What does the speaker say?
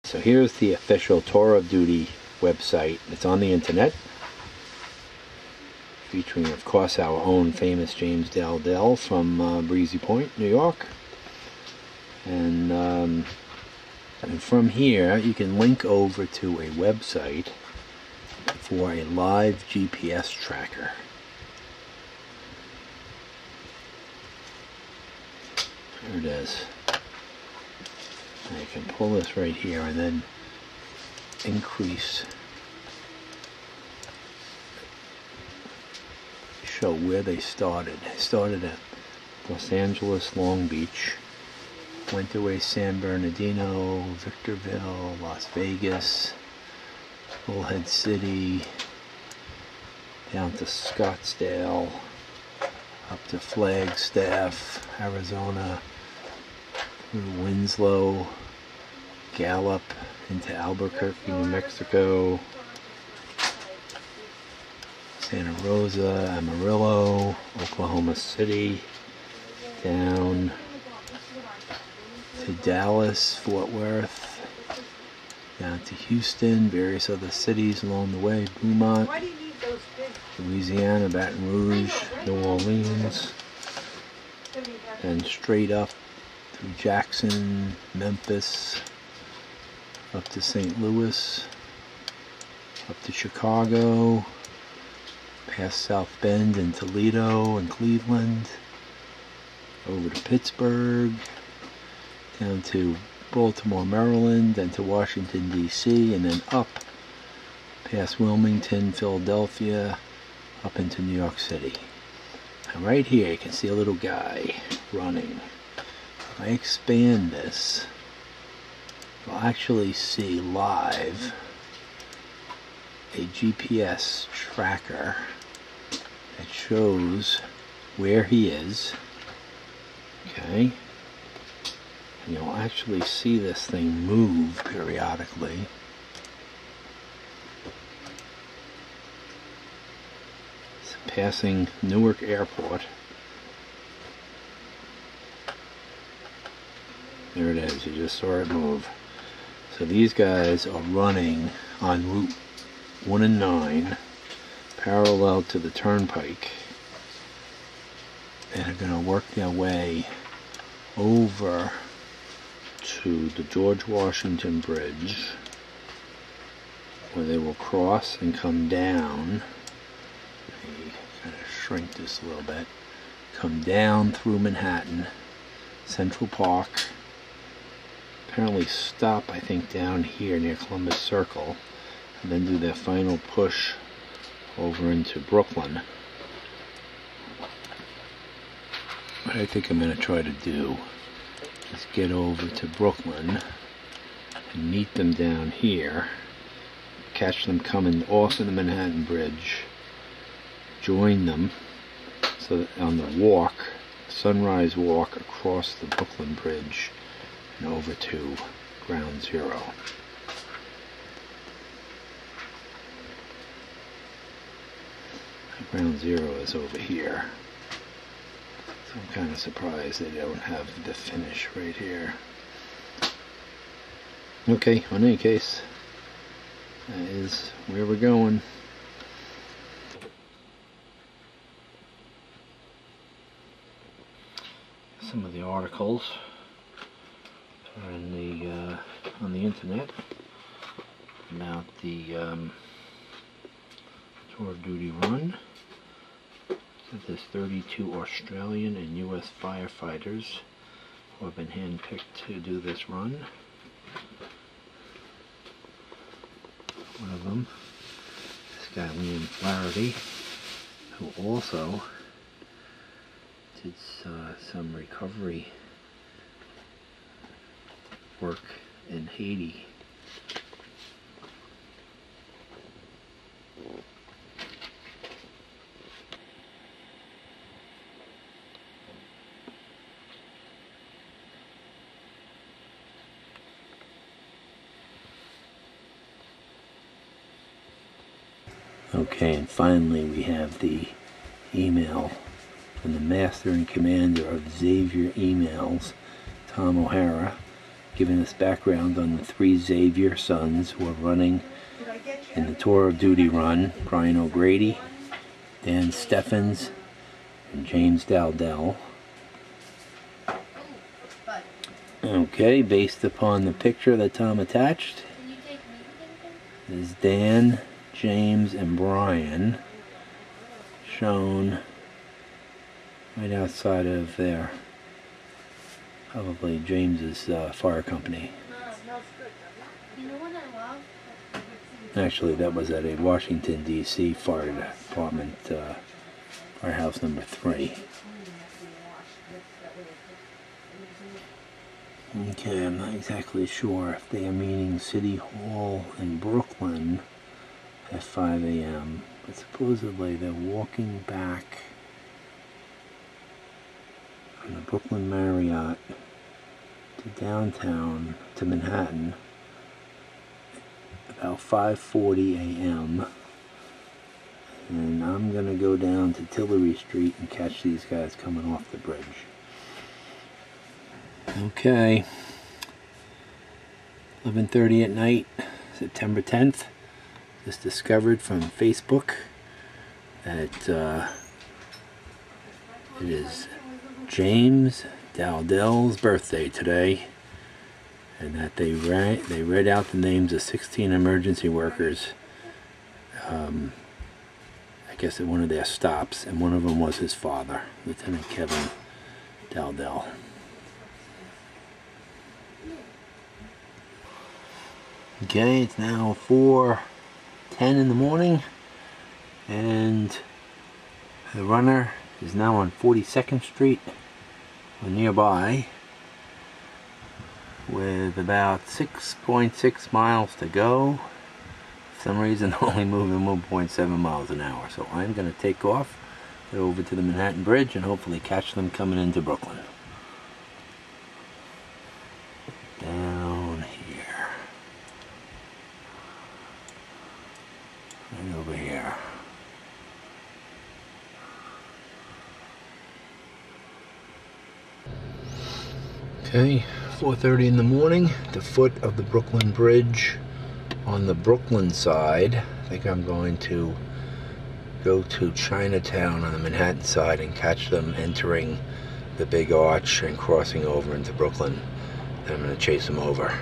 So here's the official Tour of Duty website. It's on the internet, featuring, of course, our own famous James Dell from Breezy Point, New York. And from here, you can link over to a website for a live GPS tracker. There it is. Now you can pull this right here and then increase, show where they started. They started at Los Angeles, Long Beach, went away San Bernardino, Victorville, Las Vegas, Bullhead City, down to Scottsdale, up to Flagstaff, Arizona, through Winslow, Gallup, into Albuquerque, New Mexico, Santa Rosa, Amarillo, Oklahoma City, down to Dallas, Fort Worth, down to Houston, various other cities along the way, Beaumont, Louisiana, Baton Rouge, New Orleans, and straight up through Jackson, Memphis, up to St. Louis, up to Chicago, past South Bend and Toledo and Cleveland, over to Pittsburgh, down to Baltimore, Maryland, then to Washington, D.C., and then up past Wilmington, Philadelphia, up into New York City. And right here you can see a little guy running. If I expand this, you'll actually see live a GPS tracker that shows where he is. Okay, and you'll actually see this thing move periodically. It's passing Newark Airport. There it is, you just saw it move. So these guys are running on Route 1 and 9, parallel to the turnpike, and are going to work their way over to the George Washington Bridge, where they will cross and come down. Let me kind of shrink this a little bit. Come down through Manhattan, Central Park, apparently stop, I think, down here near Columbus Circle, and then do their final push over into Brooklyn. What I think I'm going to try to do is get over to Brooklyn and meet them down here, catch them coming off of the Manhattan Bridge, join them so that on the walk, sunrise walk across the Brooklyn Bridge and over to Ground Zero. Ground Zero is over here. So I'm kind of surprised they don't have the finish right here. Okay, in any case, that is where we're going. Some of the articles are in the on the internet about the Tour of Duty run. So there's 32 Australian and US firefighters who have been handpicked to do this run. One of them, this guy Liam Flaherty, who also did some recovery work in Haiti. Okay, and finally we have the email from the Master and Commander of Xavier Emails, Tom O'Hara, giving us background on the 3 Xavier sons who are running in the Tour of Duty run: Brian O'Grady, Dan Steffens, and James Dowdell. Okay, based upon the picture that Tom attached, is Dan, James, and Brian shown right outside of there. Probably James's fire company. Actually, that was at a Washington, D.C. fire department, firehouse number 3. Okay, I'm not exactly sure if they are meaning City Hall in Brooklyn at 5 a.m., but supposedly they're walking back from the Brooklyn Marriott to downtown, to Manhattan, about 5:40 a.m. And I'm going to go down to Tillery Street and catch these guys coming off the bridge. Okay, 11:30 at night, September 10th. Just discovered from Facebook that it is James Dowdell's birthday today, and that they read out the names of 16 emergency workers, I guess at one of their stops, and one of them was his father, Lieutenant Kevin Dowdell. Okay, it's now 4:10 in the morning, and the runner is now on 42nd Street, or nearby, with about 6.6 miles to go. For some reason, only moving 1.7 miles an hour. So I'm going to take off, go over to the Manhattan Bridge, and hopefully catch them coming into Brooklyn. Down here. Right over here. Okay, 4:30 in the morning, the foot of the Brooklyn Bridge on the Brooklyn side. I think I'm going to go to Chinatown on the Manhattan side and catch them entering the big arch and crossing over into Brooklyn. And I'm going to chase them over.